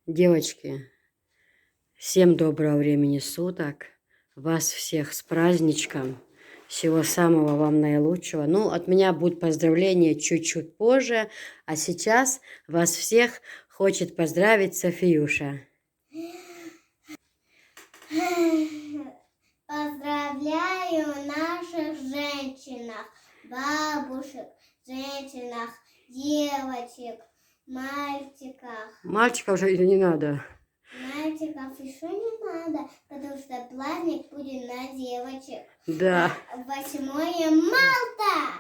Девочки, всем доброго времени суток. Вас всех с праздничком. Всего самого вам наилучшего. Ну, от меня будут поздравления чуть-чуть позже. А сейчас вас всех хочет поздравить Софиюша. Поздравляю наших женщинах, бабушек, женщинах, девочек, мальчиках. Мальчика уже или не надо? Мальчиков еще не надо, потому что праздник будет на девочек. Да. 8 марта!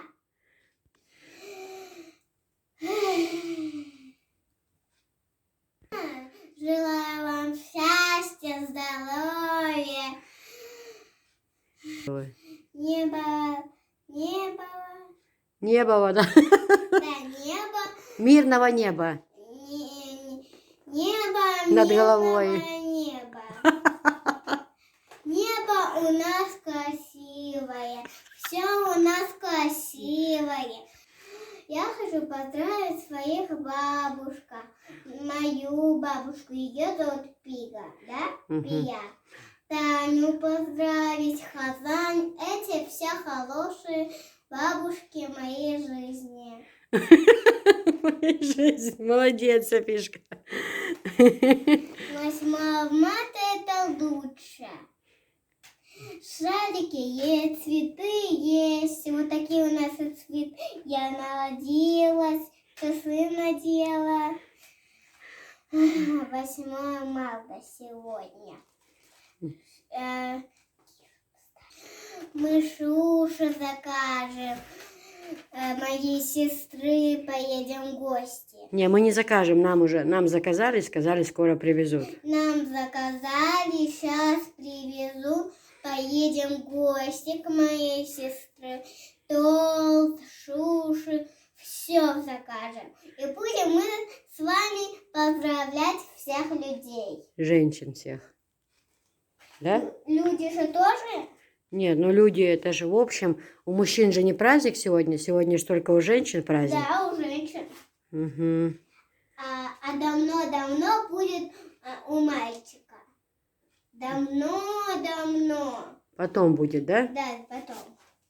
Желаю вам счастья, здоровья. Небо. Небо, да. Да, небо. Мирного неба. Небо. Над головой. Небо. Небо у нас красивое. Все у нас красивое. Я хочу поздравить своих бабушек. Мою бабушку, ее зовут Пига, да? Пия. Таню поздравить, Хазань. Эти все хорошие бабушки моей жизни. Моей жизни. Молодец, Софишка. 8 марта это лучше. Шарики есть, цветы есть. Вот такие у нас и цветы. Я народилась, часы надела. 8 марта сегодня. Мы шуши закажем. Моей сестры поедем в гости. Не, мы не закажем, нам заказали, сказали, скоро привезут. Нам заказали, сейчас привезу. Поедем в гости к моей сестре. Торт, шуши, все закажем. И будем мы с вами поздравлять всех людей. Женщин всех. Да? Люди же тоже? Нет, ну люди, это же в общем, у мужчин же не праздник сегодня, сегодня же только у женщин праздник. Да, у женщин. Угу. А давно-давно будет у мальчика. Давно-давно. Потом будет, да? Да, потом.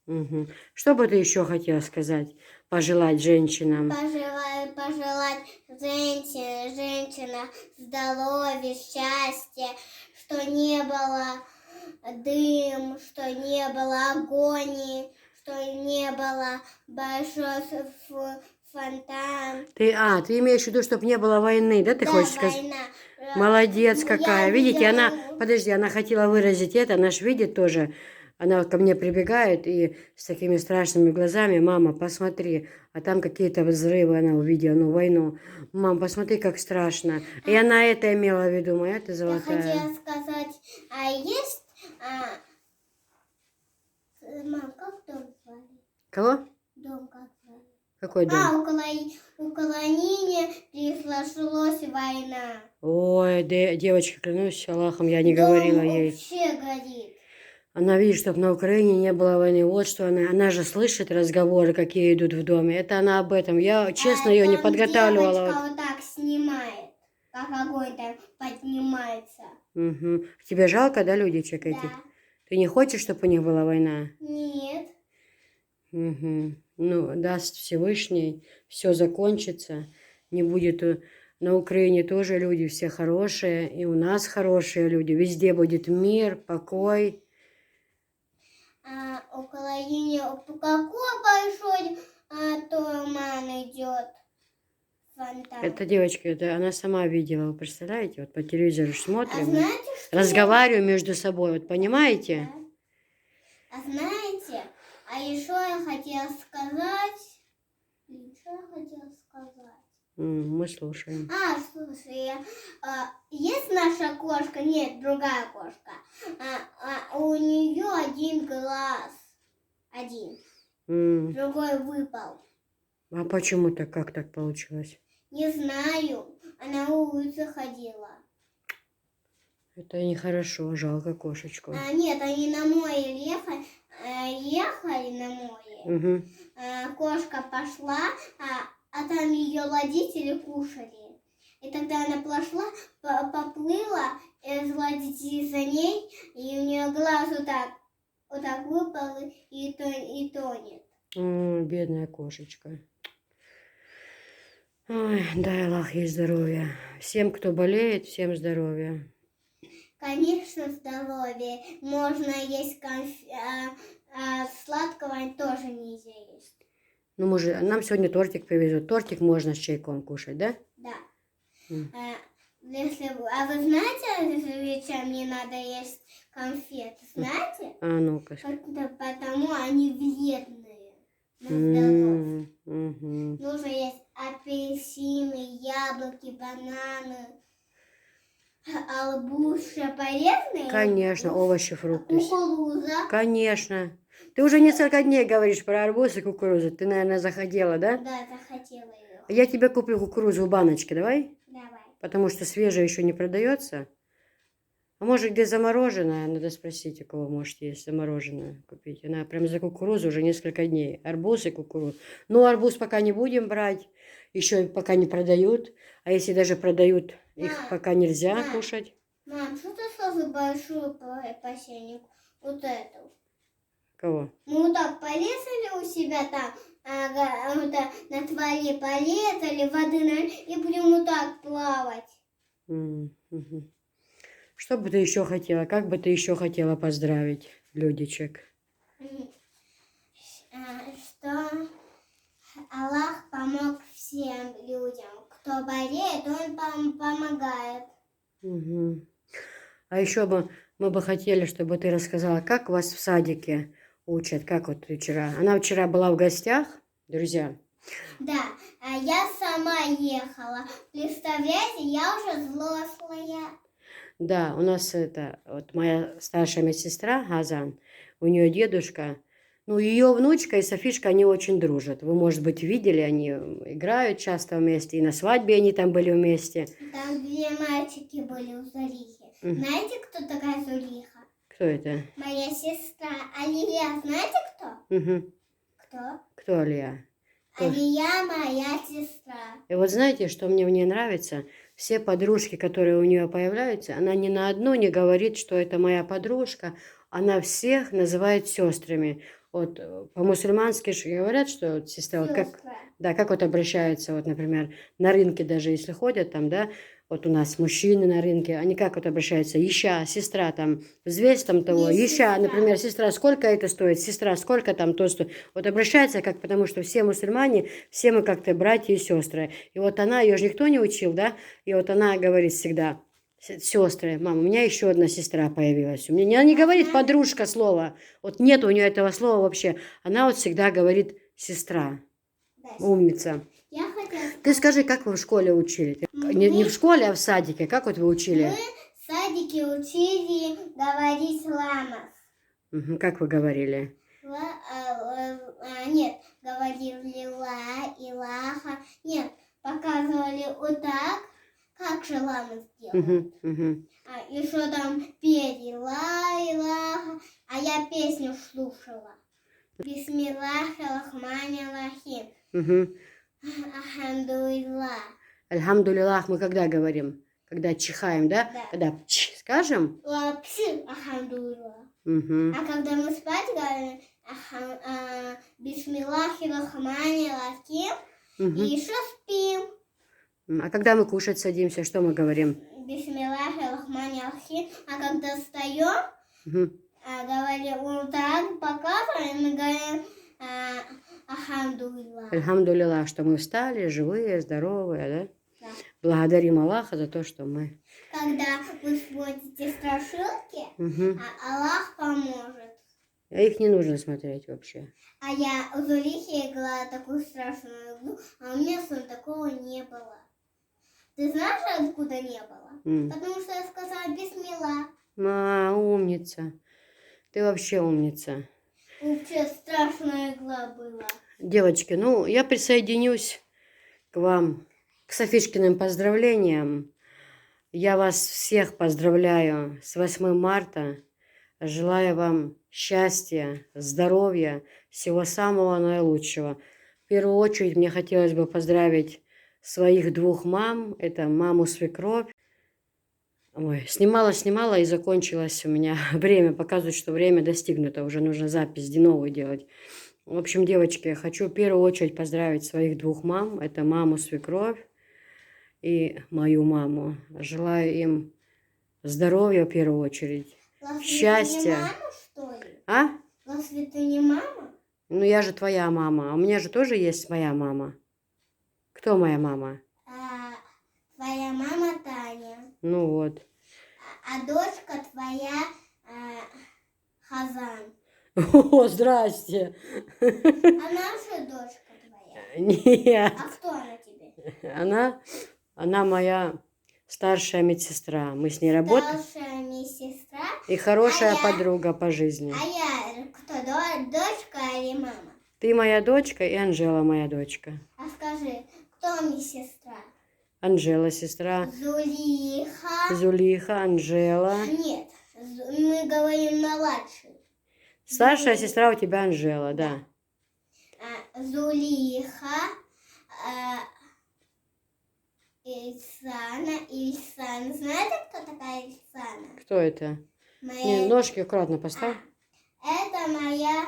Угу. Что бы ты еще хотела сказать, пожелать женщинам? Пожелать женщинам здоровья, счастья, что не было дым, что не было огонь, что не было большой фонтан. Ты имеешь в виду, чтобы не было войны, да, ты Да, хочешь сказать? война. Молодец какая. Видите, видела... она хотела выразить это, она ж видит тоже. Она ко мне прибегает и с такими страшными глазами: мама, посмотри, а там какие-то взрывы она увидела, ну, войну. Мам, посмотри, как страшно. И она это имела в виду, моя ты золотая. Я хотела сказать, есть... Мам, как дом звали? Кого? Дом как звали? Какой дом? Около Нини произошлась война. Ой, девочка, клянусь Аллахом, я не говорила ей. Вообще горит. Она видит, чтобы на Украине не было войны. Вот что она же слышит разговоры, какие идут в доме. Это она об этом. Я, честно, ее не подготавливала. Девочка вот так снимает, как огонь там поднимается. Угу. Тебе жалко, да, людичек этих? Да. Ты не хочешь, чтобы у них была война? Нет. Угу. Ну, даст Всевышний, все закончится. Не будет... На Украине тоже люди все хорошие, и у нас хорошие люди. Везде будет мир, покой. Около Нини какой большой туман идет. Фонтан. Эта девочка, она сама видела, вы представляете? Вот по телевизору смотрим. Знаете, что разговариваем между собой, вот понимаете? Да. Знаете, еще я хотела сказать. Мы слушаем. Слушай, есть наша кошка? Нет, другая кошка. У нее один глаз. Один. Другой выпал. А почему так, как так получилось? Не знаю. Она на улице ходила. Это нехорошо, жалко кошечку. Нет, они на море ехали на море. Угу. Кошка пошла, а там ее родители кушали. И тогда она пошла по плыла, злодей за ней, и у нее глаз вот так выпал и тонет. Бедная кошечка. Ой, дай Аллах ей здоровья. Всем, кто болеет, всем здоровья. Конечно, здоровье. Можно есть сладкого тоже нельзя есть. Ну, нам сегодня тортик привезут. Тортик можно с чайком кушать, да? Да. М. А вы знаете, что вечером не надо есть конфеты? Знаете? А ну-ка. Потому они вредные на здоровье. Мгм. Нужно есть апельсины, яблоки, бананы, арбуз, все полезные. Конечно, овощи, фрукты. Кукуруза. Конечно. Ты уже несколько дней говоришь про арбуз и кукурузу. Ты, наверное, захотела, да? Да, захотела ее. Я тебе куплю кукурузу в баночке, давай? Давай. Потому что свежая еще не продается. А может, где замороженная? Надо спросить, у кого, может, есть замороженная купить. Она прям за кукурузу уже несколько дней. Арбуз и кукурузу. Но арбуз пока не будем брать. Еще пока не продают. А если даже продают, их Мам, пока нельзя мам. кушать. Мам, что ты сразу большую посельник? Вот эту. Кого? Мы вот так порезали у себя там, на твоей порезали, воды и будем вот так плавать. Мгм. Что бы ты еще хотела? Как бы ты еще хотела поздравить людичек? Что Аллах помог всем людям. Кто болеет, он помогает. Мгм. А еще бы мы бы хотели, чтобы ты рассказала, как вас в садике учат, как вот ты вчера. Она вчера была в гостях, друзья. Да, а я сама ехала. Представляете, я уже взрослая. Да, у нас это, вот моя старшая медсестра Газан, у нее дедушка, ну, ее внучка и Софишка, они очень дружат. Вы, может быть, видели, они играют часто вместе, и на свадьбе они там были вместе. Там две мальчики были у Зулихи. Знаете, кто такая Зулиха? Кто это? Моя сестра. Алия, знаете кто? Угу. Кто? Кто Алия? Алия моя сестра. И вот знаете, что мне в ней нравится? Все подружки, которые у нее появляются, она ни на одну не говорит, что это моя подружка. Она всех называет сестрами. Вот по-мусульмански же говорят, что вот сестра, вот как, Сестра. да, как вот обращаются, вот, например, на рынке даже если ходят там, да, вот у нас мужчины на рынке, они как вот обращаются? Ища, сестра там, взвесь там того, Не ища, сестра. например, сестра, сколько это стоит? Сестра, сколько там то стоит? Вот обращаются как, потому что все мусульмане, все мы как-то братья и сестры. И вот она, ее же никто не учил, да? И вот она говорит всегда, сестры, мама, у меня еще одна сестра появилась. У меня она не говорит подружка слово. Вот нет у нее этого слова вообще. Она вот всегда говорит сестра. Да, Умница. я хотела Ты скажи, как вы в школе учили? Не в школе, а в садике. Как вот вы учили? Мы в садике учили говорить ламас. Мгм, как вы говорили? Нет, говорили ла, илаха. Нет, показывали вот так, как же ламас делают. Мгм, мгм. И что там пели ла, илаха. А я песню слушала. Бисмиллахи рахмани рахим. Мгм. Ахамдулилlah. Альхамдулиллах мы когда говорим? Когда чихаем, да? Да. Когда ч скажем? Лапси, ахамдулилlah. Мгм. А когда мы спать говорим, бисмиллахи рахмани рахим, Мгм. и еще спим. А когда мы кушать садимся, что мы говорим? Бисмиллахи рахмани рахим. А когда встаем, Мгм. говорим вот так, показываем, и говорим ахамдулилlah. Альхамдулиллах, что мы встали, живые, здоровые, да? Да. Благодарим Аллаха за то, что мы... Когда вы смотрите страшилки, Мгм. Аллах поможет. А их не нужно смотреть вообще. А я у Зулихи играла такую страшную игру, а у меня сон такого не было. Ты знаешь, откуда не было? Потому что я сказала бисмилла. Умница. Ты вообще умница. Вообще страшная игра была. Девочки, ну, я присоединюсь к вам, к Софишкиным поздравлениям. Я вас всех поздравляю с 8 марта. Желаю вам счастья, здоровья, всего самого наилучшего. В первую очередь мне хотелось бы поздравить своих двух мам. Это маму свекровь Ой, снимала и закончилось у меня время. Показывает, что время достигнуто. Уже нужно запись новую делать. В общем, девочки, я хочу в первую очередь поздравить своих двух мам. Это маму свекровь и мою маму. Желаю им здоровья в первую очередь. Разве Счастья. ты не мама, что ли? А? Разве ты не мама? Ну, я же твоя мама. А у меня же тоже есть моя мама. Кто моя мама? Твоя мама Таня. Ну вот. А дочка твоя Хазан. О, здрасте. Она же дочка твоя. Нет. А кто она тебе? Она моя старшая медсестра. Мы с ней работаем. Старшая медсестра. И хорошая А я- подруга по жизни. А я кто, дочка или мама? Ты моя дочка и Анжела моя дочка. А скажи, кто медсестра? Анжела сестра. Зулиха. Зулиха, Анжела. Нет, мы говорим младший. Старшая сестра у тебя Анжела, да. Зулиха, Ильсана. Знаете, кто такая Ильсана? Кто это? Моя... Не, ножки аккуратно поставь. Это моя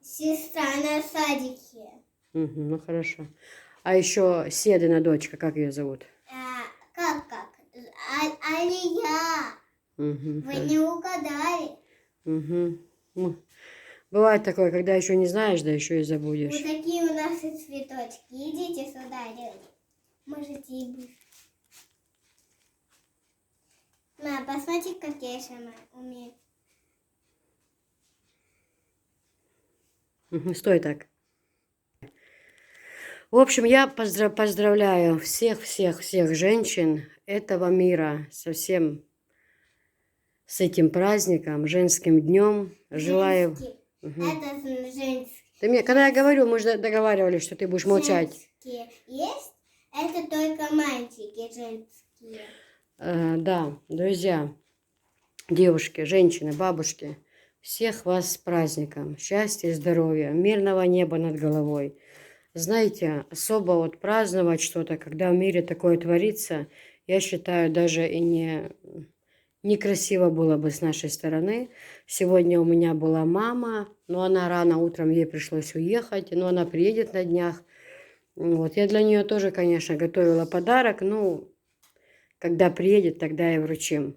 сестра на садике. Угу, ну хорошо. А еще Седина дочка, как ее зовут? Как? Алия. Угу, Вы не угадали. угу. Бывает такое, когда еще не знаешь, да еще и забудешь. Вот такие у нас и цветочки. Идите сюда, люди. Можете и быть. Посмотри, как я сама умею. Стой так. В общем, я поздравляю всех женщин этого мира со всем, с этим праздником, женским днем. Желаю... Женский. Это женский. Ты мне, когда я говорю, мы же договаривались, что ты будешь молчать. Женские есть? Это только мальчики женские. Да, друзья, девушки, женщины, бабушки, всех вас с праздником. Счастья и здоровья, мирного неба над головой. Знаете, особо вот праздновать что-то, когда в мире такое творится, я считаю, даже и некрасиво было бы с нашей стороны. Сегодня у меня была мама, но она рано утром, ей пришлось уехать, но она приедет на днях. Вот, я для нее тоже, конечно, готовила подарок, ну, когда приедет, тогда и вручим.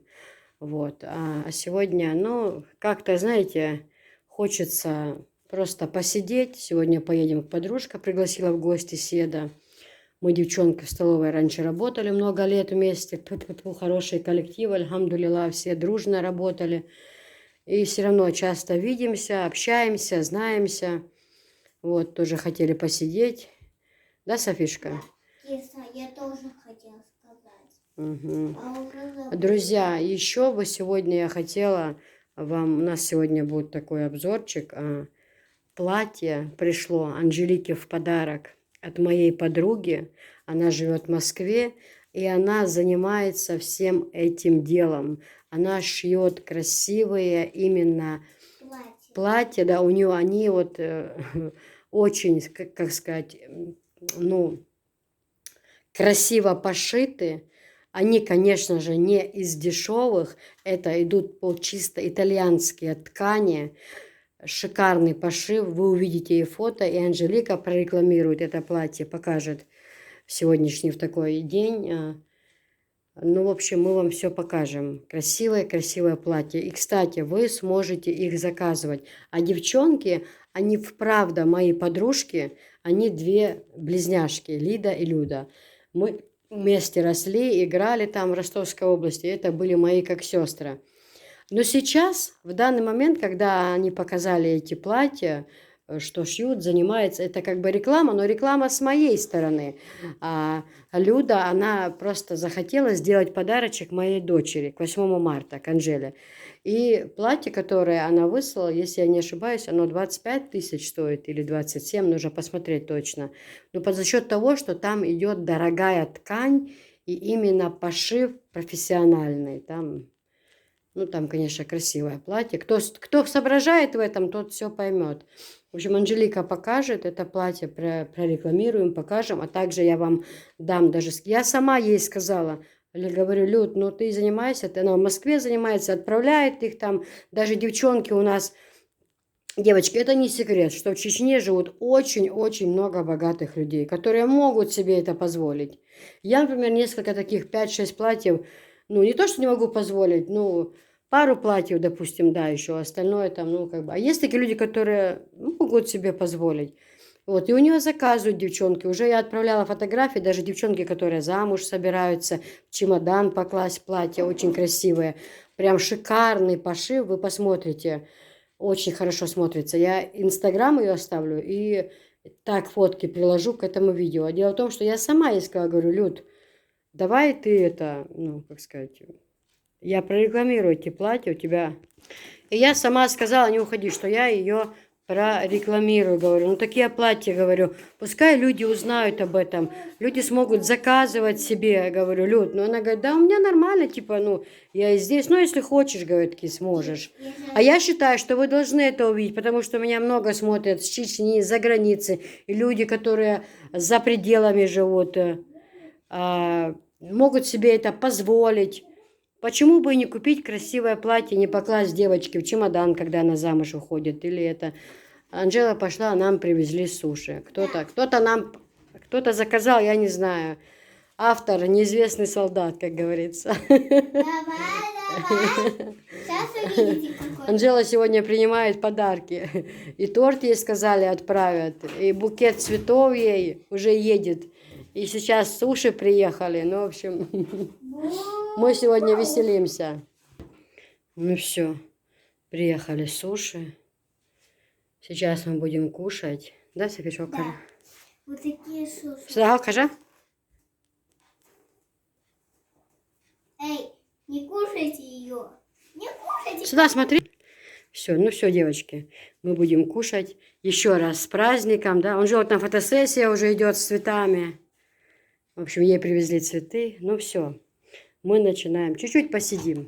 Вот, а сегодня, ну, как-то, знаете, хочется просто посидеть. Сегодня поедем к подружке, пригласила в гости Седа. Мы, девчонки, в столовой раньше работали много лет вместе. Хороший коллектив, альхамдулилла, все дружно работали. И все равно часто видимся, общаемся, знаемся. Вот, тоже хотели посидеть. Да, Софишка? Киса, я тоже хотела сказать. Угу. Друзья, еще бы сегодня я хотела вам... У нас сегодня будет такой обзорчик. Платье пришло Анжелике в подарок от моей подруги. Она живет в Москве, и она занимается всем этим делом. Она шьет красивые именно платья. Да, у нее они вот очень, как сказать, ну, красиво пошиты. Они, конечно же, не из дешевых. Это идут по чисто итальянские ткани. Шикарный пошив, вы увидите и фото, и Анжелика прорекламирует это платье, покажет в сегодняшний, в такой день. Ну, в общем, мы вам все покажем. Красивое платье. И, кстати, вы сможете их заказывать. А девчонки, они вправду мои подружки, они две близняшки, Лида и Люда. Мы вместе росли, играли там в Ростовской области, это были мои как сестры. Но сейчас, в данный момент, когда они показали эти платья, что шьют, занимается, это как бы реклама, но реклама с моей стороны. А Люда, она просто захотела сделать подарочек моей дочери к 8 марта, к Анжеле. И платье, которое она выслала, если я не ошибаюсь, оно 25 тысяч стоит или 27, нужно посмотреть точно. Но за счет того, что там идет дорогая ткань и именно пошив профессиональный, там... Ну, там, конечно, красивое платье. Кто соображает в этом, тот все поймет. В общем, Анжелика покажет это платье, прорекламируем, покажем. А также я вам дам даже... Я сама ей сказала, Или говорю, Люд, ну ты занимаешься, она в Москве занимается, отправляет их там, даже девчонки у нас. Девочки, это не секрет, что в Чечне живут очень-очень много богатых людей, которые могут себе это позволить. Я, например, несколько таких, 5-6 платьев, ну, не то, что не могу позволить, ну, пару платьев, допустим, да, еще, остальное там, ну, как бы. А есть такие люди, которые могут себе позволить. Вот, и у нее заказывают девчонки. Уже я отправляла фотографии, даже девчонки, которые замуж собираются, в чемодан покласть платья, очень красивые. Прям шикарный пошив, вы посмотрите. Очень хорошо смотрится. Я Инстаграм ее оставлю и так фотки приложу к этому видео. А дело в том, что я сама искала, говорю, Люд, давай ты это, ну, как сказать, я прорекламирую эти платья у тебя. И я сама сказала, не уходи, что я ее прорекламирую, говорю. Ну, такие платья, говорю, пускай люди узнают об этом. Люди смогут заказывать себе, говорю, Люд. Ну, она говорит, да, у меня нормально, типа, ну, я и здесь. Ну, если хочешь, говорит, таки сможешь. А я считаю, что вы должны это увидеть, потому что меня много смотрят с Чечни, за границы. И люди, которые за пределами живут, могут себе это позволить. Почему бы и не купить красивое платье, не покласть девочке в чемодан, когда она замуж уходит? Или это Анжела пошла, нам привезли суши. Кто-то заказал, я не знаю. Автор неизвестный солдат, как говорится. Давай, давай. Сейчас увидите, какой. Анжела сегодня принимает подарки. И торт ей сказали отправят, и букет цветов ей уже едет. И сейчас суши приехали. Ну, в общем, мы сегодня веселимся. Ну все, приехали суши. Сейчас мы будем кушать. Да, Софишок? Да. Вот такие суши. Сюда, кажа? Эй, не кушайте ее. Не кушайте. Сюда смотри. Все, ну все, девочки, мы будем кушать. Еще раз с праздником, да. Он же вот там фотосессия уже идет с цветами. В общем, ей привезли цветы. Ну все, мы начинаем. Чуть-чуть посидим.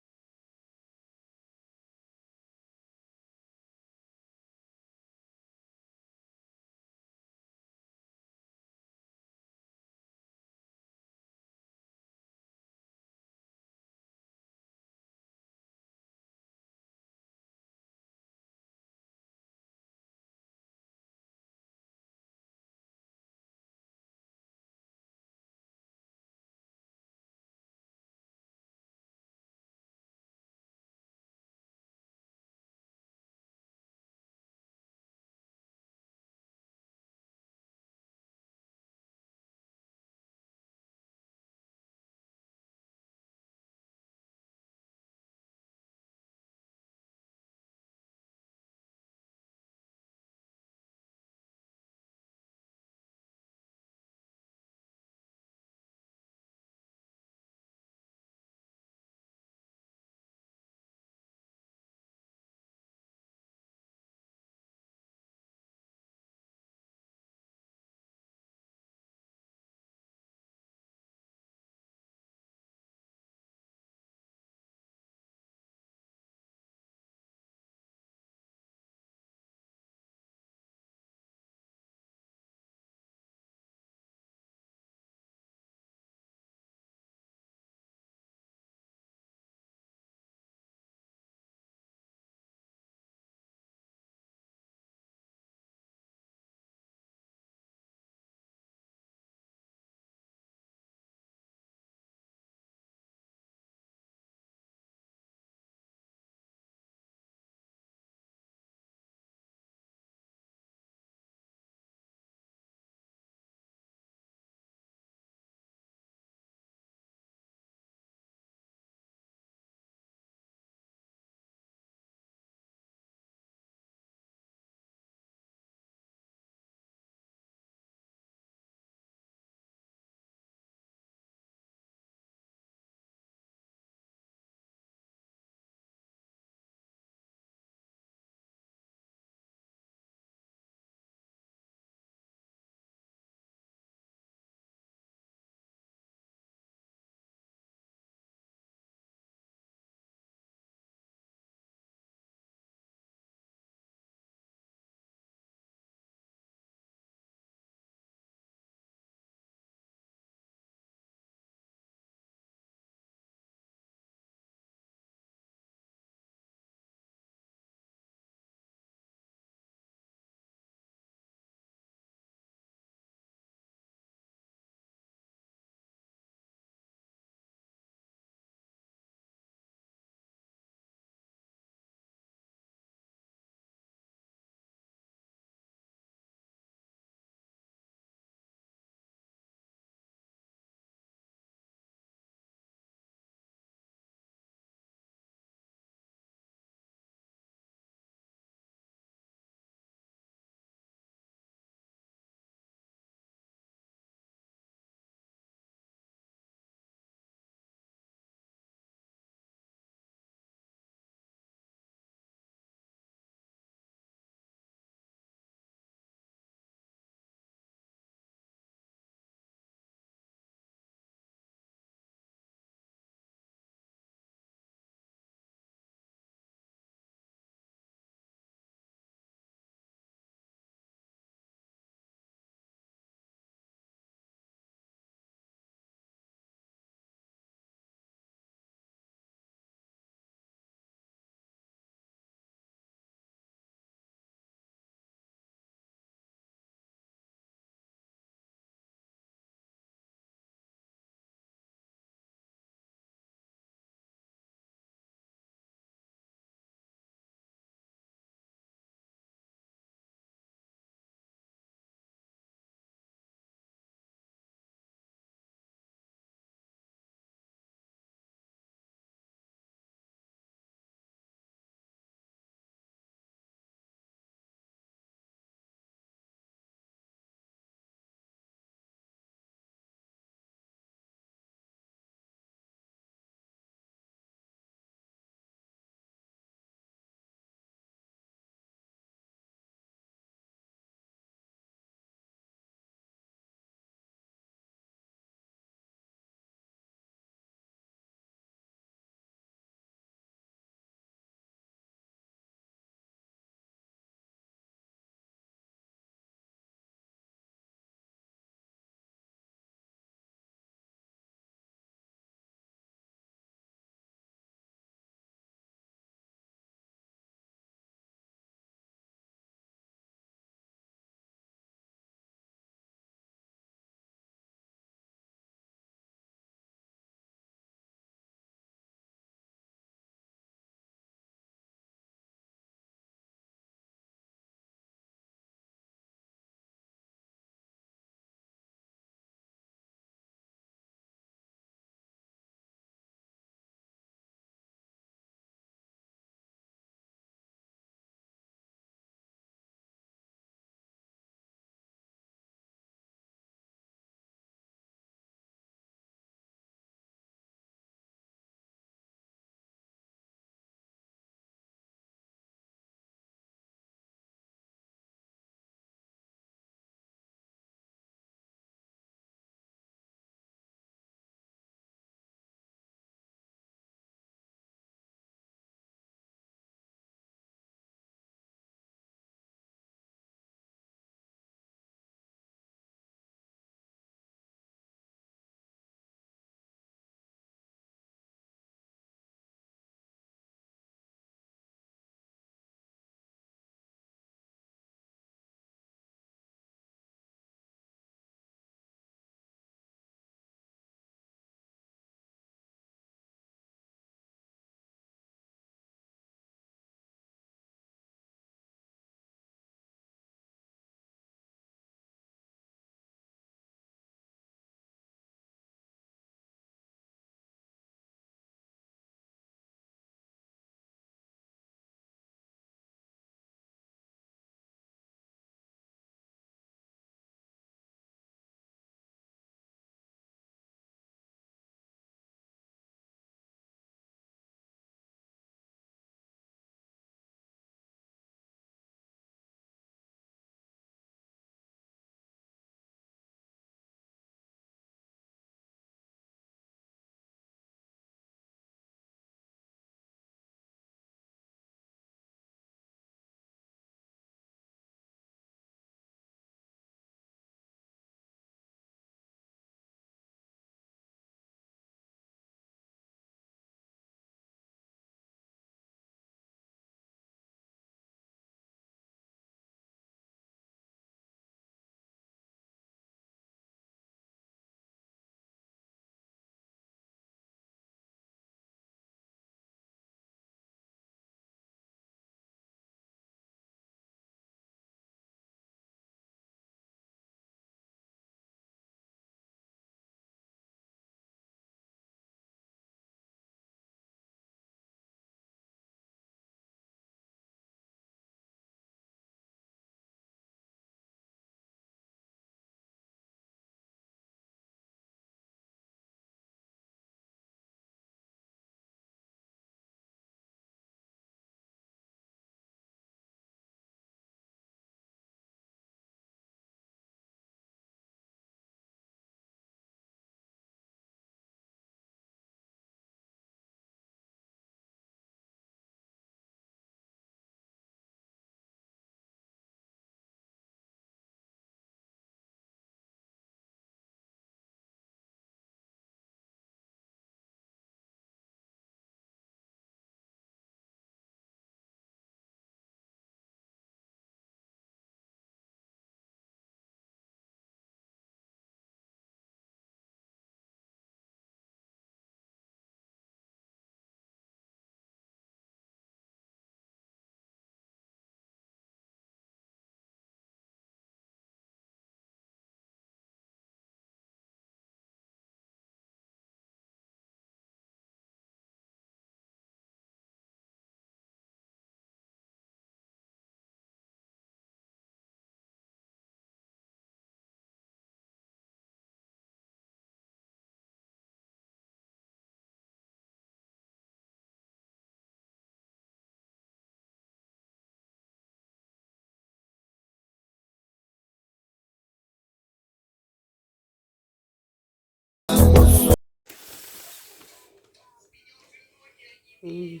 М.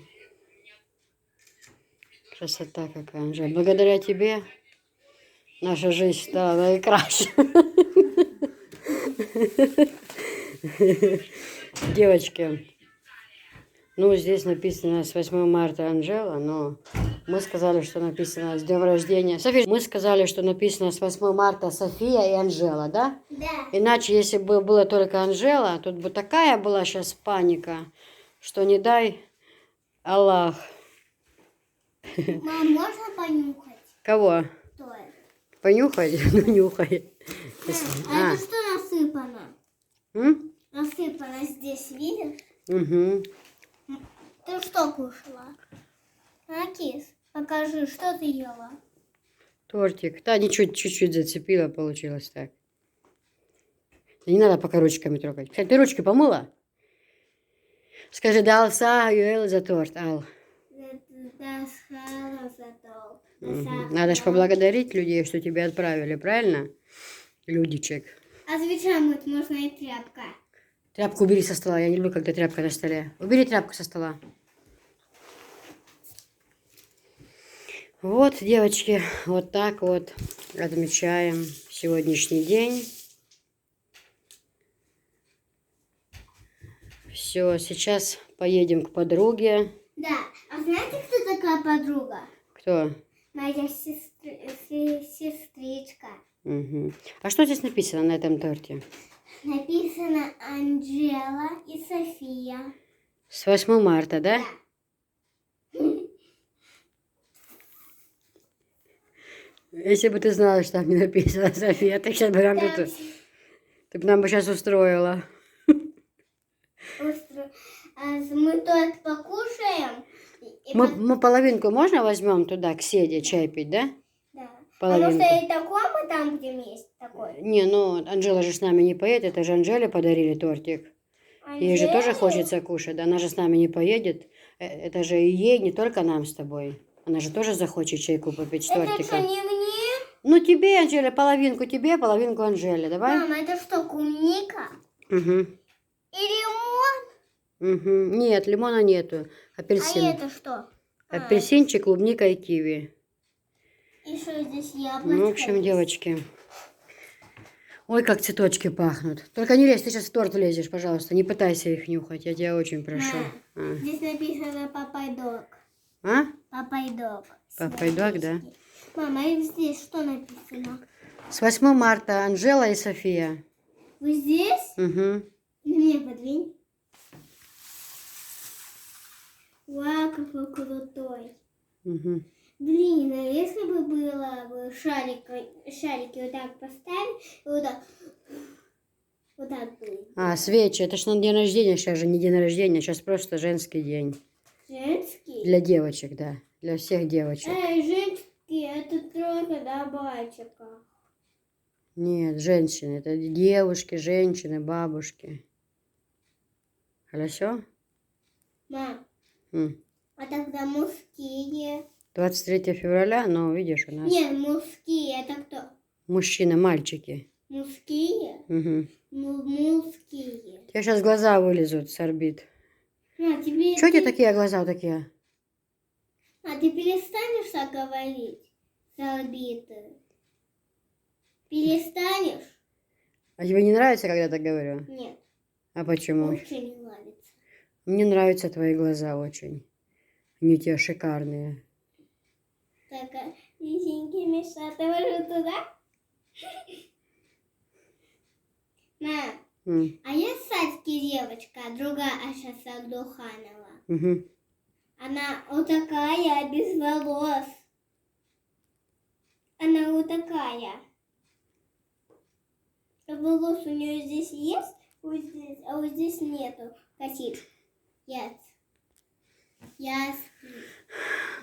Красота какая, Анжела. Благодаря тебе наша жизнь стала наикраще. Девочки, ну, здесь написано с 8 марта Анжела, но мы сказали, что написано с днем рождения. София, мы сказали, что написано с 8 марта София и Анжела, да? Да. Иначе, если бы было только Анжела, тут бы такая была сейчас паника, что не дай Аллах. Мам, можно понюхать? Кого? Что это? Понюхай? Ну, нюхай. А это что насыпано? М? Насыпано здесь, видишь? Угу. Ты что кушала? Кис, покажи, что ты ела? Тортик. Да, ничего, чуть-чуть зацепила, получилось так. Не надо пока ручками трогать. Кстати, ты ручки помыла? Скажи, да, Алса, Юэл за торт, Ал. Мгм. Надо же поблагодарить людей, что тебя отправили, правильно? Людичек. А свеча мыть можно и тряпка. Тряпку убери со стола. Я не люблю, когда тряпка на столе. Убери тряпку со стола. Вот, девочки, вот так вот отмечаем сегодняшний день. Все, сейчас поедем к подруге. Да, а знаете, кто такая подруга? Кто? Моя сестричка. Угу. А что здесь написано на этом торте? Написано Анжела и София. С 8 марта, да? Если бы ты знала, что там не написано, София, ты сейчас бы нам Там тут... Ты бы нам бы сейчас устроила. Мы торт покушаем. И Мы половинку можно возьмем туда, к Седе, чай пить, да? Да. Половинку. Потому что и такой мы там будем есть. Такой. Не, ну, Анжела же с нами не поедет, это же Анжеле подарили тортик. Ей же тоже хочется кушать, она же с нами не поедет. Это же и ей, не только нам с тобой. Она же тоже захочет чайку попить с Это тортика. что, не мне? Ну, тебе, Анжеле, половинку тебе, половинку Анжеле, давай? Мама, это что, клубника? Угу. И лимон? Угу. Нет, лимона нету. Апельсин. А это что? Апельсинчик, клубника и киви. И что здесь яблочко? Ну, в общем, есть? девочки. Ой, как цветочки пахнут. Только не лезь, ты сейчас в торт лезешь, пожалуйста. Не пытайся их нюхать, я тебя очень прошу. Мам, здесь написано Папайдог. А? Папайдог. Папайдог, да. Мама, и здесь что написано? С 8 марта Анжела и София. Вы здесь? Угу. Мне подвинь. Вау, какой крутой. Угу. Блин, а если бы было бы шарики вот так поставить, и вот так были. А, свечи, это ж на день рождения, сейчас же не день рождения, сейчас просто женский день. Женский? Для девочек, да. Для всех девочек. Женский, это только для мальчиков. Нет, женщины, это девушки, женщины, бабушки. Хорошо? Мам, М. а тогда мужские? 23 февраля, но видишь, у нас Нет, мужские, это кто? мужчины, мальчики. Мужские? Угу. Мужские. У тебя сейчас глаза вылезут с орбит. А, тебе... Что у тебя такие глаза такие? А ты перестанешь так говорить с орбиты? Перестанешь? А тебе не нравится, когда я так говорю? Нет, А почему? вообще не нравится. Мне нравятся твои глаза очень. Они у тебя шикарные. Так, деньги мешают. Отвожу туда. Мам, а я в садике девочка, а другая Аша Сагдуханова. Угу. Она вот такая, без волос. Она вот такая. Волос у нее здесь есть, вот здесь, а вот здесь нету. Косит. Yes. Yes.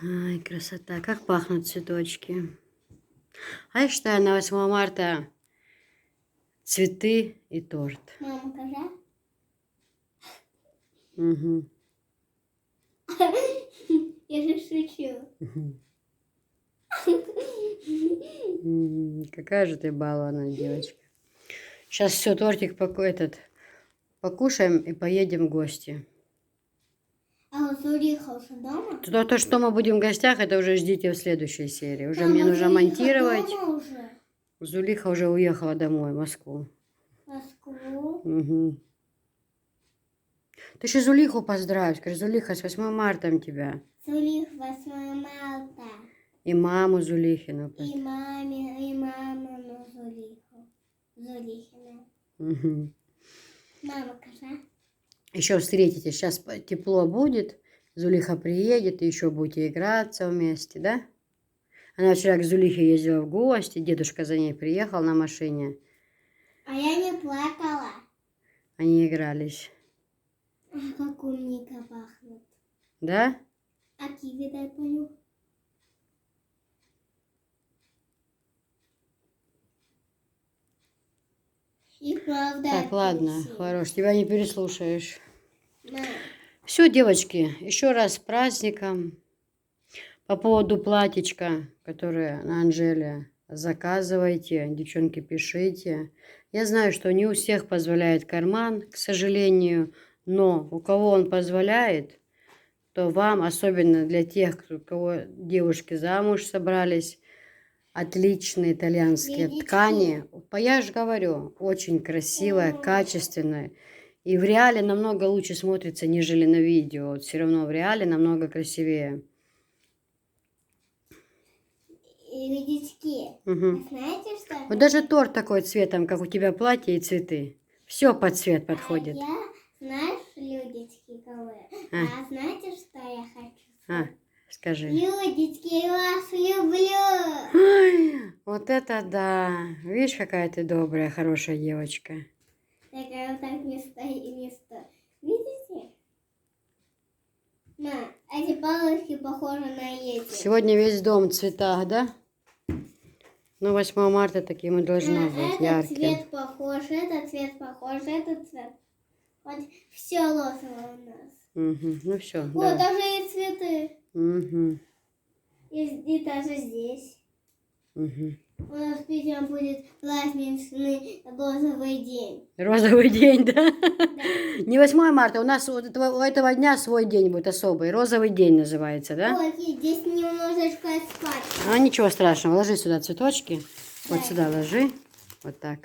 Ай, красота. Как пахнут цветочки. А я считаю, на 8 марта цветы и торт. Мама, покажи. Угу. Я же шучу. Какая же ты балованная девочка. Сейчас все, тортик покушаем и поедем в гости. А Зулиха уже дома? То, что мы будем в гостях, это уже ждите в следующей серии. Уже Мама, мне нужно Зулиха монтировать. дома уже? Зулиха уже уехала домой, в Москву. В Москву? Угу. Ты еще Зулиху поздравь. Скажи, Зулиха, с 8 марта тебя. Зулих 8 марта. И маму Зулихину. И мамину Зулиху. Зулихина. Угу. Мама, кажа. Еще встретитесь. Сейчас тепло будет. Зулиха приедет, и еще будете играться вместе, да? Она вчера к Зулихе ездила в гости. Дедушка за ней приехал на машине. А я не плакала. Они игрались. А как умника пахнет. Да? А киви дай понюх. И правда. Так, ладно, апельсин. хорош, тебя не переслушаешь. Мам, Все, девочки, еще раз с праздником. По поводу платьичка, которое на Анжеле, заказывайте, девчонки, пишите. Я знаю, что не у всех позволяет карман, к сожалению, но у кого он позволяет, то вам, особенно для тех, у кого девушки замуж собрались, отличные итальянские Видите? ткани. Я же говорю, очень красивая, качественная. И в реале намного лучше смотрится, нежели на видео. Вот все равно в реале намного красивее. и видите, Угу. а знаете что? Вот даже торт такой цветом, как у тебя платье и цветы. Все под цвет подходит. А я, знаешь, людечки кого? А знаете, что я хочу? А, скажи. Людечки, я вас люблю. Ой, вот это да. Видишь, какая ты добрая, хорошая девочка. Такая вот так не стоит. Видите? Мам, эти палочки похожи на эти. Сегодня весь дом в цветах, да? Ну, 8 марта таким и должно быть, Этот ярким. цвет похож, этот цвет похож, этот цвет. Вот все лозово у нас. Угу. Ну все, Вот, да. даже и цветы. Угу. И даже здесь. Угу. У нас в Питере будет праздничный розовый день. Розовый день, да? Да. Не 8 марта, у нас у этого дня свой день будет особый. Розовый день называется, да? Ой, здесь немножечко спать. А ничего страшного, ложи сюда цветочки. Вот Да. сюда ложи. Вот так.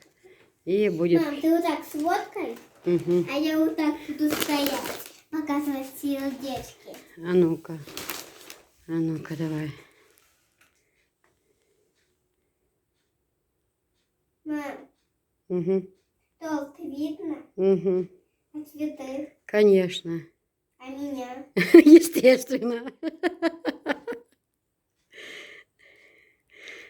И будет... Мам, ты вот так с водкой, Угу. а я вот так буду стоять, показывать сердечки. А ну-ка. А ну-ка, давай. Мам, Угу. торт видно? Угу. А цветы? Конечно. А меня? Естественно.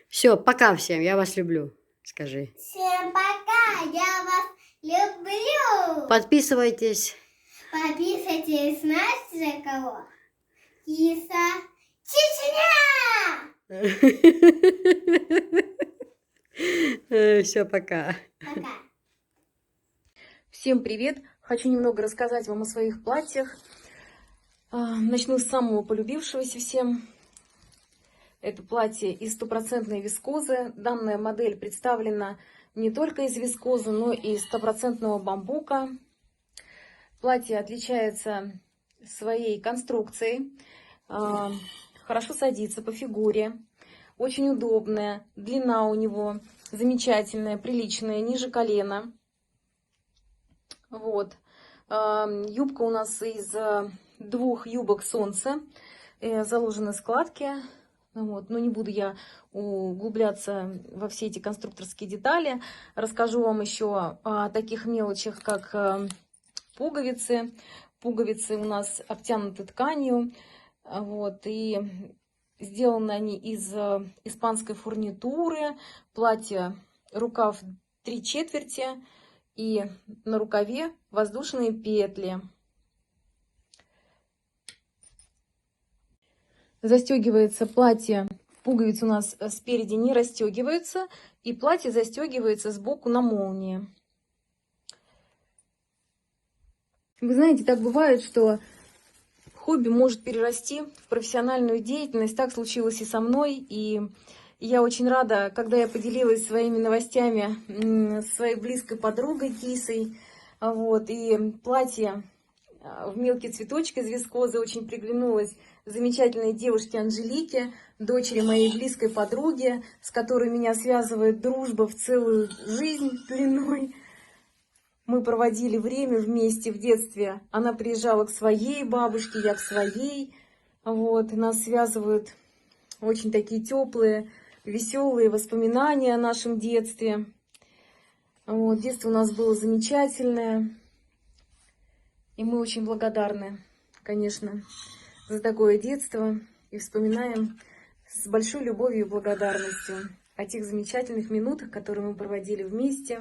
Все, пока всем. Я вас люблю. Скажи. Всем пока, я вас люблю. Подписывайтесь. Подписывайтесь, знаете за кого? Киса Чечня! Все, пока. Пока. Всем привет! Хочу немного рассказать вам о своих платьях. Начну с самого полюбившегося всем. Это платье из стопроцентной вискозы. Данная модель представлена не только из вискозы, но и из стопроцентного бамбука. Платье отличается своей конструкцией. Хорошо садится по фигуре. Очень удобная. Длина у него замечательная, приличная, ниже колена. Вот. Юбка у нас из 2 юбок солнца. Заложены складки. Вот. Но не буду я углубляться во все эти конструкторские детали. Расскажу вам еще о таких мелочах, как пуговицы. Пуговицы у нас обтянуты тканью. Вот. И сделаны они из испанской фурнитуры. Платье, рукав 3/4. И на рукаве воздушные петли. Застегивается платье, пуговицы у нас спереди не расстегиваются, и платье застегивается сбоку на молнии. Вы знаете, так бывает, что хобби может перерасти в профессиональную деятельность. Так случилось и со мной, и я очень рада, когда я поделилась своими новостями с своей близкой подругой Кисой. Вот, и платье в мелкий цветочек из вискозы. Очень приглянулась замечательной девушке Анжелике, дочери моей близкой подруги, с которой меня связывает дружба в целую жизнь длиной. Мы проводили время вместе в детстве. Она приезжала к своей бабушке, я к своей. Вот, и нас связывают очень такие теплые, веселые воспоминания о нашем детстве. Вот, детство у нас было замечательное. И мы очень благодарны, конечно, за такое детство. И вспоминаем с большой любовью и благодарностью о тех замечательных минутах, которые мы проводили вместе.